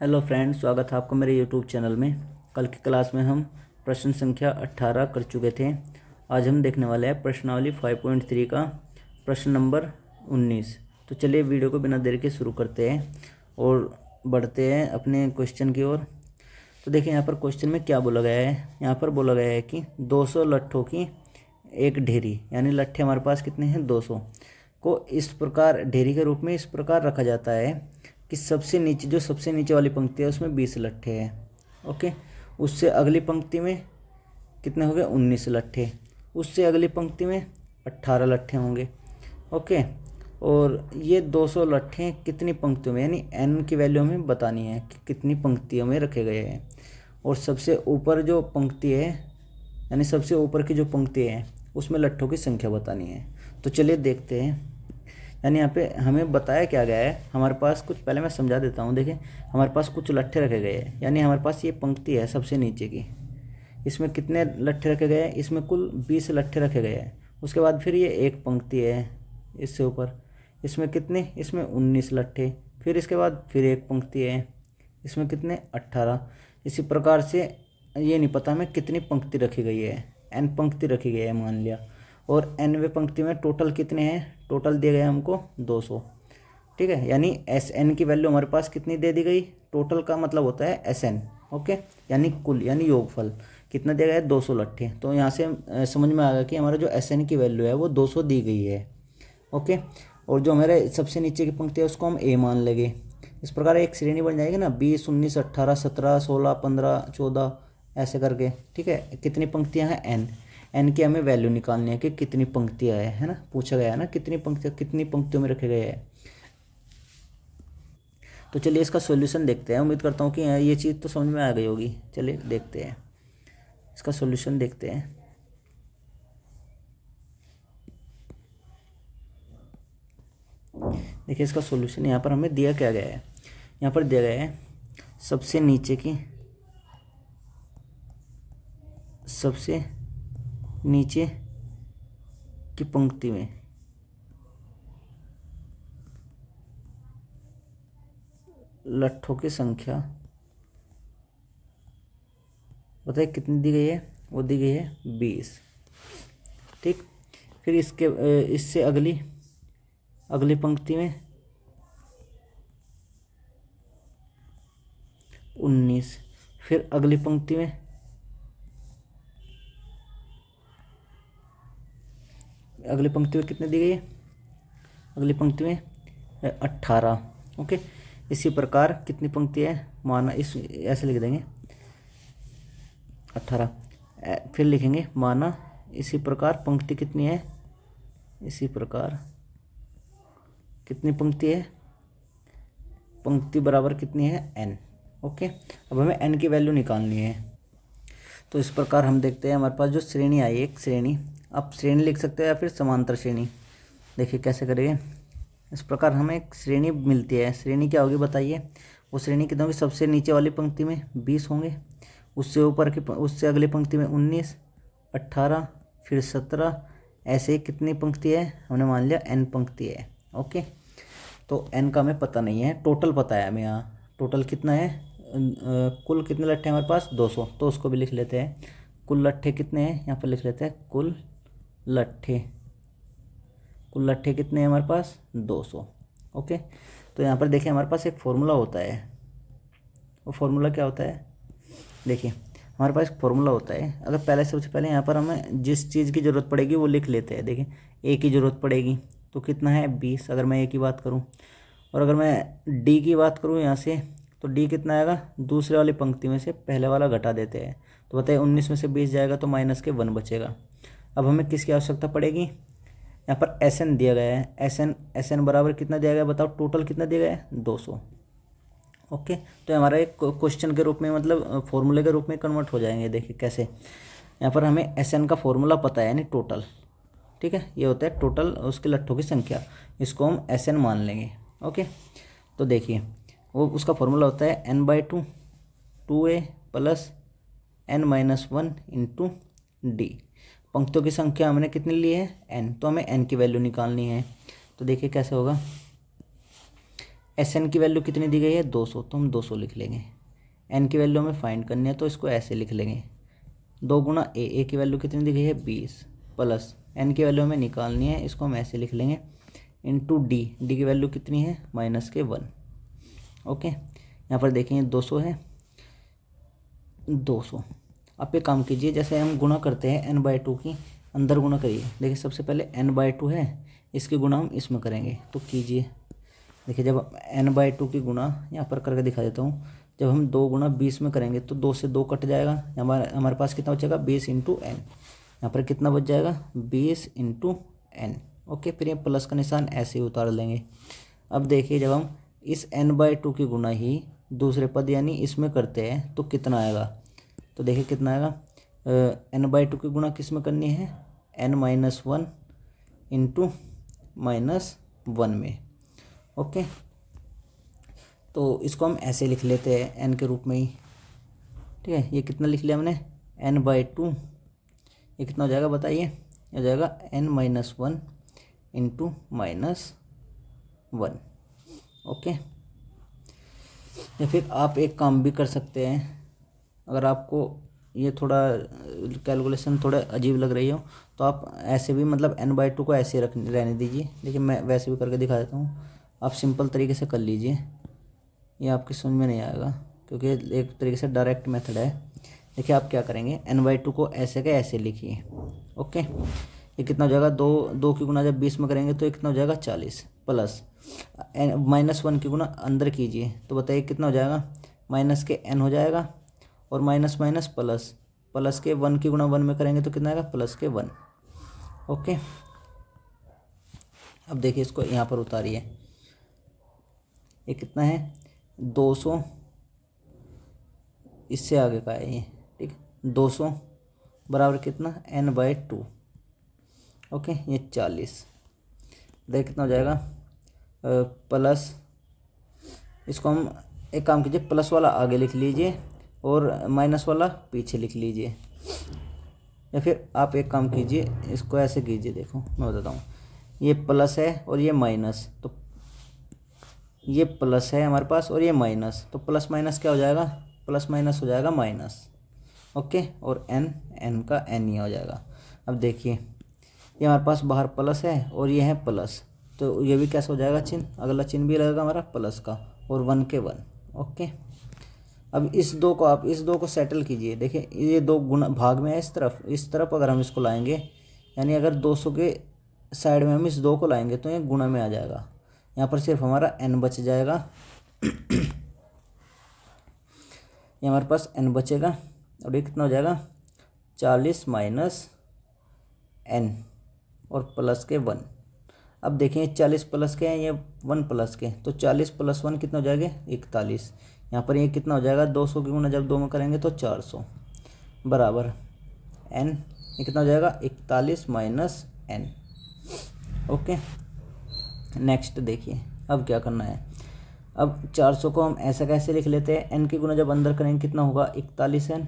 Hello friends, स्वागत है आपका मेरे यूट्यूब चैनल में। कल की क्लास में हम प्रश्न संख्या 18 कर चुके थे। आज हम देखने वाले हैं प्रश्नावली 5.3 का प्रश्न नंबर 19। तो चलिए वीडियो को बिना देर के शुरू करते हैं और बढ़ते हैं अपने क्वेश्चन की ओर। तो देखिए यहाँ पर क्वेश्चन में क्या बोला गया है। यहाँ पर बोला गया है कि 200 लट्ठों की एक ढेरी, यानी लट्ठे हमारे पास कितने हैं 200 को इस प्रकार ढेरी के रूप में इस प्रकार रखा जाता है कि सबसे नीचे वाली पंक्ति है उसमें 20 लट्ठे हैं। ओके, उससे अगली पंक्ति में कितने हो गए 19 लट्ठे, उससे अगली पंक्ति में 18 लट्ठे होंगे। ओके, और ये 200 लट्ठे कितनी पंक्तियों में, यानी n की वैल्यू हमें बतानी है कि कितनी पंक्तियों में रखे गए हैं। और सबसे ऊपर जो पंक्ति है, यानी सबसे ऊपर की जो पंक्ति है उसमें लट्ठों की संख्या बतानी है। तो चलिए देखते हैं। यानी यहाँ पे हमें बताया क्या गया है, हमारे पास कुछ, पहले मैं समझा देता हूँ। देखिए हमारे पास कुछ लट्ठे रखे गए हैं, यानी हमारे पास ये पंक्ति है सबसे नीचे की, इसमें कितने लट्ठे रखे गए हैं, इसमें कुल 20 लट्ठे रखे गए हैं। उसके बाद फिर ये एक पंक्ति है इससे ऊपर, इसमें कितने, इसमें 19 लट्ठे। फिर इसके बाद फिर एक पंक्ति है, इसमें कितने 18। इसी प्रकार से ये नहीं पता हमें कितनी पंक्ति रखी गई है, n पंक्ति रखी गई है मान लिया। और nवें पंक्ति में टोटल कितने हैं, टोटल दिए गए हमको 200। ठीक है, यानी Sn की वैल्यू हमारे पास कितनी दे दी गई, टोटल का मतलब होता है Sn। ओके, यानी कुल, यानी योगफल कितना दिया गया है 200 लट्ठे। तो यहाँ से समझ में आ गया कि हमारा जो Sn की वैल्यू है वो 200 दी गई है। ओके, और जो हमारे सबसे नीचे की पंक्ति है उसको हम a मान लेंगे। इस प्रकार एक श्रेणी बन जाएगी ना, 20, 19, 18, 17, 16, 15, 14 ऐसे करके। ठीक है, कितनी पंक्तियाँ हैं n की हमें वैल्यू निकालनी है कि कितनी पंक्तियाँ है ना, पूछा गया है ना कितनी पंक्तियों में रखे गए हैं। तो चलिए इसका सॉल्यूशन देखते हैं। उम्मीद करता हूँ कि ये चीज़ तो समझ में आ गई होगी। चलिए देखते हैं, इसका सॉल्यूशन देखते हैं। देखिए इसका सॉल्यूशन यहाँ पर हमें दिया क्या गया है, यहाँ पर दिया गया है सबसे नीचे की पंक्ति में लट्ठों की संख्या बताइए कितनी दी गई है, वो दी गई है 20। ठीक, फिर इससे अगली पंक्ति में 19, फिर अगली पंक्ति में कितने दी गई है, अगली पंक्ति में 18। ओके, इसी प्रकार कितनी पंक्ति है माना, इस ऐसे लिख देंगे 18, फिर लिखेंगे माना इसी प्रकार पंक्ति कितनी है, इसी प्रकार कितनी पंक्ति है, पंक्ति बराबर कितनी है n। ओके, अब हमें n की वैल्यू निकालनी है। तो इस प्रकार हम देखते हैं हमारे पास जो श्रेणी आई, एक श्रेणी, आप श्रेणी लिख सकते हैं या फिर समांतर श्रेणी। देखिए कैसे करेंगे। इस प्रकार हमें एक श्रेणी मिलती है। श्रेणी क्या होगी बताइए, वो श्रेणी कितनी होगी, सबसे नीचे वाली पंक्ति में 20 होंगे, उससे अगली पंक्ति में 19, 18, फिर 17, ऐसे ही कितनी पंक्ति है, हमने मान लिया n पंक्ति है। ओके, तो n का हमें पता नहीं है, टोटल पता है हमें। यहाँ टोटल कितना है, कुल कितने लट्ठे हमारे पास 200, तो उसको भी लिख लेते हैं। कुल लट्ठे कितने हैं, यहाँ पर लिख लेते हैं कुल लट्ठे कितने हैं हमारे पास 200। ओके, तो यहाँ पर देखिए हमारे पास एक फॉर्मूला होता है। वो फॉर्मूला क्या होता है, देखिए हमारे पास एक फॉर्मूला होता है। अगर सबसे पहले यहाँ पर हमें जिस चीज़ की ज़रूरत पड़ेगी वो लिख लेते हैं। देखिए a की ज़रूरत पड़ेगी तो कितना है 20, अगर मैं a की बात करूँ। और अगर मैं d की बात करूँ यहाँ से, तो d कितना आएगा, दूसरे वाली पंक्ति में से पहले वाला घटा देते हैं। तो बताइए 19 में से 20 जाएगा तो माइनस के 1 बचेगा। अब हमें किसकी आवश्यकता पड़ेगी, यहाँ पर Sn दिया गया है। Sn बराबर कितना दिया गया बताओ, टोटल कितना दिया गया है 200। ओके, तो हमारा एक क्वेश्चन के रूप में, मतलब फॉर्मूले के रूप में कन्वर्ट हो जाएंगे। देखिए कैसे, यहाँ पर हमें Sn का फॉर्मूला पता है, यानी टोटल। ठीक है, ये होता है टोटल उसके लट्ठों की संख्या, इसको हम Sn मान लेंगे। ओके, तो देखिए वो उसका फॉर्मूला होता है n/2 2a plus n-1 into d। पंक्तियों की संख्या हमने कितनी ली है n, तो हमें n की वैल्यू निकालनी है। तो देखिए कैसे होगा, एस एन की वैल्यू कितनी दी गई है 200, तो हम 200 लिख लेंगे। एन की वैल्यू हमें फाइंड करनी है तो इसको ऐसे लिख लेंगे, 2 गुना ए की वैल्यू कितनी दी गई है 20, प्लस एन की वैल्यू हमें निकालनी है, इसको हम ऐसे लिख लेंगे इंटू डी की वैल्यू कितनी है -1। ओके, यहाँ पर देखेंगे 200 है, 200। आप एक काम कीजिए, जैसे हम गुणा करते हैं n/2 की, अंदर गुणा करिए। देखिए सबसे पहले n/2 है, इसकी गुणा हम इसमें करेंगे, तो कीजिए। देखिए जब n/2 की गुणा यहाँ पर करके दिखा देता हूँ, जब हम 2 गुना 20 में करेंगे तो 2 से 2 कट जाएगा, हमारे पास कितना बचेगा 20 इंटू एन। यहाँ पर कितना बच जाएगा 20 इंटू एन। ओके, फिर ये प्लस का निशान ऐसे ही उतार लेंगे। अब देखिए जब हम इस n/2 की गुणा ही दूसरे पद यानी इसमें करते हैं तो कितना आएगा, तो देखिए कितना आएगा, n/2 की गुणा किस में करनी है n-1 इंटू -1 में। ओके, तो इसको हम ऐसे लिख लेते हैं n के रूप में ही। ठीक है, ये कितना लिख लिया हमने n/2, ये कितना हो जाएगा बताइए, ये हो जाएगा n-1 इंटू -1। ओके, या फिर आप एक काम भी कर सकते हैं, अगर आपको ये थोड़ा कैलकुलेशन थोड़ा अजीब लग रही हो तो आप ऐसे भी मतलब n/2 को ऐसे रहने दीजिए। लेकिन मैं वैसे भी करके दिखा देता हूँ, आप सिंपल तरीके से कर लीजिए, ये आपकी समझ में नहीं आएगा क्योंकि एक तरीके से डायरेक्ट मेथड है। देखिए आप क्या करेंगे, n/2 को ऐसे के ऐसे लिखिए। ओके, ये कितना हो जाएगा, 2 की गुणा जब 20 में करेंगे तो ये कितना हो जाएगा 40, प्लस -1 की गुणा अंदर कीजिए तो बताइए कितना हो जाएगा, माइनस के n हो जाएगा, और माइनस माइनस प्लस, प्लस के 1 की गुणा 1 में करेंगे तो कितना आएगा +1। ओके, अब देखिए इसको यहाँ पर उतारिए, ये कितना है 200, इससे आगे का है ये। ठीक, 200 बराबर कितना n/2। ओके, ये 40, देख कितना हो जाएगा प्लस, इसको हम एक काम कीजिए, प्लस वाला आगे लिख लीजिए और माइनस वाला पीछे लिख लीजिए, या फिर आप एक काम कीजिए, इसको ऐसे कीजिए। देखो मैं बताता हूँ, ये प्लस है और ये माइनस, तो ये प्लस है हमारे पास और ये माइनस, तो प्लस माइनस क्या हो जाएगा, प्लस माइनस हो जाएगा माइनस। ओके, और n का n ही हो जाएगा। अब देखिए ये हमारे पास बाहर प्लस है और ये है प्लस, तो ये भी कैसे हो जाएगा चिन्ह, अगला चिन्ह भी लगेगा हमारा प्लस का, और 1 के 1। ओके, अब इस 2 को आप इस 2 को सेटल कीजिए। देखिए ये 2 गुना भाग में है, इस तरफ अगर हम इसको लाएंगे, यानी अगर 200 के साइड में हम इस 2 को लाएंगे तो ये गुणा में आ जाएगा, यहाँ पर सिर्फ हमारा n बच जाएगा। ये हमारे पास n बचेगा, और ये कितना हो जाएगा 40 माइनस n और प्लस के 1। अब देखें 40 प्लस के हैं, ये 1 प्लस के, तो 40 + 1 कितना हो जाएगा 41। यहाँ पर ये कितना हो जाएगा 200 की गुणा जब 2 में करेंगे तो 400 बराबर n, ये कितना हो जाएगा 41 माइनस n। ओके, नेक्स्ट देखिए अब क्या करना है, अब 400 को हम ऐसा कैसे लिख लेते हैं, n की गुणा जब अंदर करेंगे कितना होगा 41n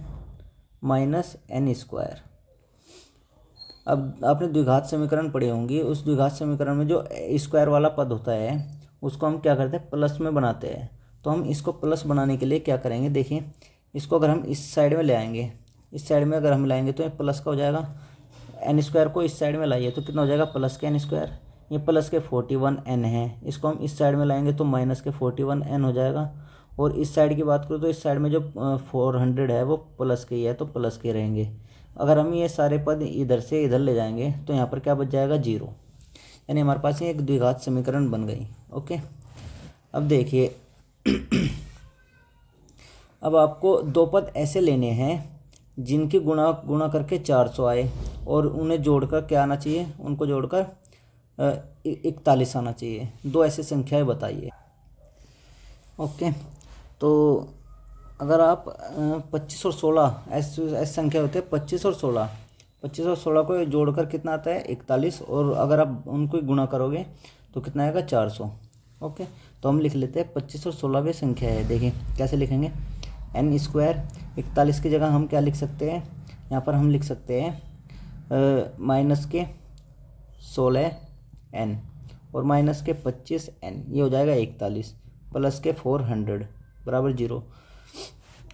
माइनस n²। अब आपने द्विघात समीकरण पढ़े होंगे, उस द्विघात समीकरण में जो स्क्वायर वाला पद होता है उसको हम क्या करते हैं प्लस में बनाते हैं। तो हम इसको प्लस बनाने के लिए क्या करेंगे, देखिए इसको अगर हम इस साइड में ले आएंगे, इस साइड में अगर हम लाएंगे तो ये प्लस का हो जाएगा, n² को इस साइड में लाइए तो कितना हो जाएगा प्लस के n², ये प्लस के 41n है, इसको हम इस साइड में लाएंगे तो माइनस के 41n हो जाएगा। और इस साइड की बात करूँ तो इस साइड में जो 400 है वो प्लस के ही है, तो प्लस के रहेंगे। अगर हम ये सारे पद इधर से इधर ले जाएंगे तो यहाँ पर क्या बच जाएगा 0, यानी हमारे पास ये एक द्विघात समीकरण बन गई। ओके, अब देखिए अब आपको 2 पद ऐसे लेने हैं जिनकी गुणा करके 400 आए, और उन्हें जोड़कर क्या आना चाहिए, उनको जोड़कर 41 आना चाहिए। 2 ऐसी संख्याएं बताइए। ओके, तो अगर आप 25 और 16 ऐसी संख्या होते हैं, 25 और 16 को जोड़कर कितना आता है 41, और अगर आप उनको गुणा करोगे तो कितना आएगा 400। ओके, तो हम लिख लेते हैं 25 और 16 भी संख्या है। देखिए कैसे लिखेंगे, n², 41 की जगह हम क्या लिख सकते हैं, यहाँ पर हम लिख सकते हैं माइनस के 16n और माइनस के 25n, ये हो जाएगा 41 प्लस के 400 बराबर 0।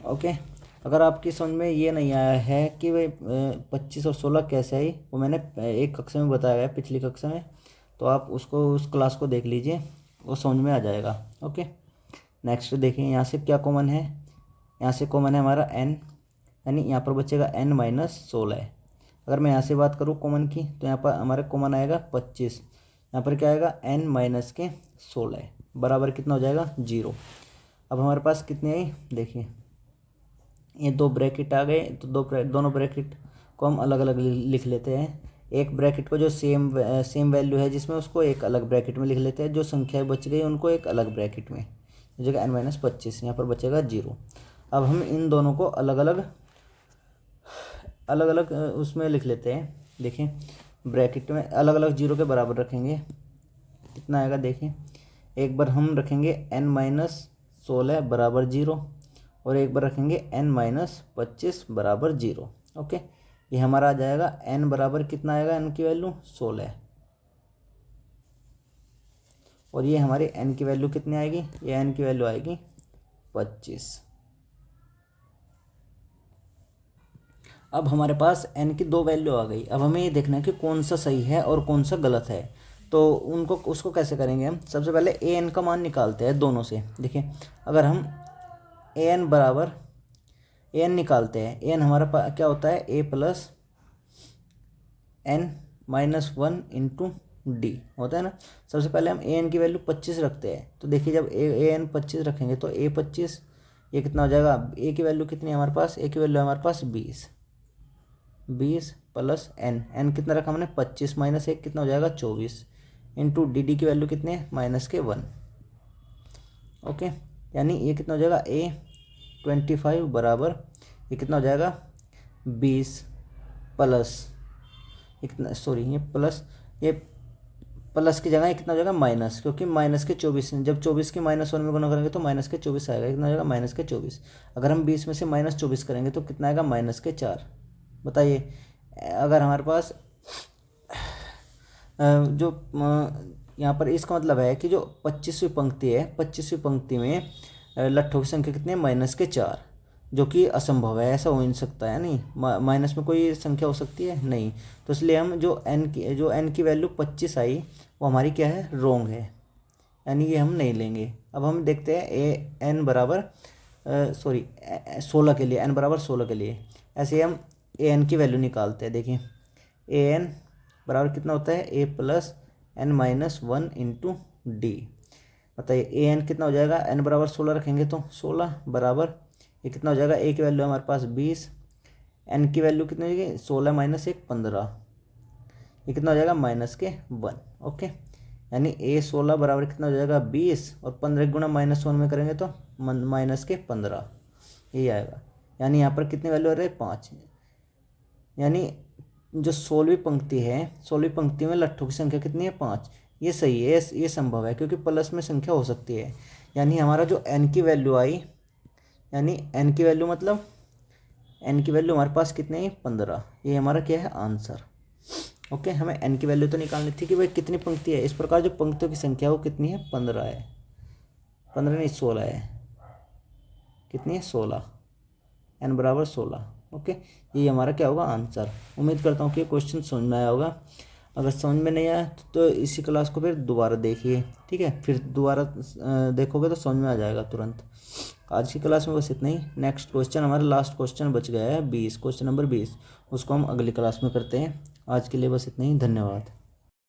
ओके, अगर आपकी समझ में ये नहीं आया है कि भाई 25 और 16 कैसे आई, वो मैंने एक कक्षा में बताया है, पिछली कक्षा में, तो आप उसको उस क्लास को देख लीजिए, वो समझ में आ जाएगा। ओके, नेक्स्ट देखिए, यहाँ से क्या कॉमन है, यहाँ से कॉमन है हमारा n, यानी यहाँ पर बचेगा n माइनस 16। अगर मैं यहाँ से बात करूँ कॉमन की, तो यहाँ पर हमारा कॉमन आएगा 25, यहाँ पर क्या आएगा n माइनस के 16 बराबर कितना हो जाएगा 0। अब हमारे पास कितनी आई देखिए, ये दो ब्रैकेट आ गए, तो दोनों ब्रैकेट को हम अलग अलग लिख लेते हैं। एक ब्रैकेट को जो सेम वैल्यू है जिसमें, उसको एक अलग ब्रैकेट में लिख लेते हैं, जो संख्याएं बच गई उनको एक अलग ब्रैकेट में, जगह n माइनस 25, यहाँ पर बचेगा 0। अब हम इन दोनों को अलग अलग उसमें लिख लेते हैं। देखिए ब्रैकेट में अलग अलग 0 के बराबर रखेंगे, कितना आएगा देखिए, एक बार हम रखेंगे n माइनस 16 बराबर 0, और एक बार रखेंगे n माइनस 25 बराबर 0। ओके, ये हमारा आ जाएगा n बराबर कितना आएगा, n की वैल्यू 16, और ये हमारी n की वैल्यू कितनी आएगी, ये n की वैल्यू आएगी 25। अब हमारे पास n की दो वैल्यू आ गई। अब हमें ये देखना है कि कौन सा सही है और कौन सा गलत है, तो उसको कैसे करेंगे हम, सबसे पहले an का मान निकालते हैं दोनों से। देखिए अगर हम an बराबर an निकालते हैं, an हमारा क्या होता है, a plus n minus 1 into D होता है ना। सबसे पहले हम an की वैल्यू 25 रखते हैं, तो देखिए जब an 25 रखेंगे तो a 25, ये कितना हो जाएगा, a की वैल्यू कितनी है हमारे पास, a की वैल्यू है हमारे पास 20 प्लस n कितना रखा हमने 25 माइनस 1 कितना हो जाएगा 24, इंटू डी की वैल्यू कितनी है माइनस के 1। ओके, यानी ये कितना हो जाएगा a 25 बराबर ये कितना हो जाएगा 20 प्लस ये कितना, सॉरी ये प्लस की जगह ये कितना हो जाएगा माइनस, क्योंकि माइनस के 24, जब 24 की माइनस 1 में गुणा करेंगे तो माइनस के 24 आएगा, कितना हो जाएगा माइनस के 24। अगर हम 20 में से माइनस 24 करेंगे तो कितना आएगा माइनस के 4। बताइए, अगर हमारे पास जो यहाँ पर इसका मतलब है कि जो 25वीं पंक्ति है, 25वीं पंक्ति में लट्ठों की संख्या कितनी है माइनस के 4, जो कि असंभव है, ऐसा हो नहीं सकता है, नहीं माइनस में कोई संख्या हो सकती है नहीं। तो इसलिए हम जो n की वैल्यू 25 आई वो हमारी क्या है, रोंग है, यानी ये हम नहीं लेंगे। अब हम देखते हैं n बराबर 16 के लिए, n बराबर 16 के लिए ऐसे हम an की वैल्यू निकालते हैं। देखिए an बराबर कितना होता है, a plus n minus 1 into D. बताइए an कितना हो जाएगा, n बराबर 16 रखेंगे तो 16 बराबर ये कितना हो जाएगा, a की वैल्यू हमारे पास 20, n की वैल्यू कितनी हो जाएगी 16 माइनस 1 15, ये कितना हो जाएगा माइनस के 1। ओके, यानी a 16 बराबर कितना हो जाएगा 20, और 15 गुणा माइनस 1 में करेंगे तो माइनस के 15, यही आएगा। यानी यहाँ पर कितनी वैल्यू आ रही है 5, यानी जो 16वीं पंक्ति है, 16वीं पंक्ति में लट्ठों की संख्या कितनी है 5, ये सही है, ये संभव है, क्योंकि प्लस में संख्या हो सकती है। यानी हमारा जो n की वैल्यू आई, यानी n की वैल्यू मतलब n की वैल्यू हमारे पास कितनी है 15, ये हमारा क्या है आंसर। ओके, हमें n की वैल्यू तो निकालनी थी कि भाई कितनी पंक्ति है। इस प्रकार जो पंक्तियों की संख्या वो कितनी है 15 है, 15 नहीं 16 है, कितनी है 16, n बराबर 16। ओके, ये हमारा क्या होगा आंसर। उम्मीद करता हूँ कि क्वेश्चन समझ में आया होगा। अगर समझ में नहीं आया तो इसी क्लास को फिर दोबारा देखिए, ठीक है, फिर दोबारा देखोगे तो समझ में आ जाएगा तुरंत। आज की क्लास में बस इतना ही। नेक्स्ट क्वेश्चन हमारा लास्ट क्वेश्चन बच गया है 20, क्वेश्चन नंबर 20, उसको हम अगली क्लास में करते हैं। आज के लिए बस इतना ही, धन्यवाद।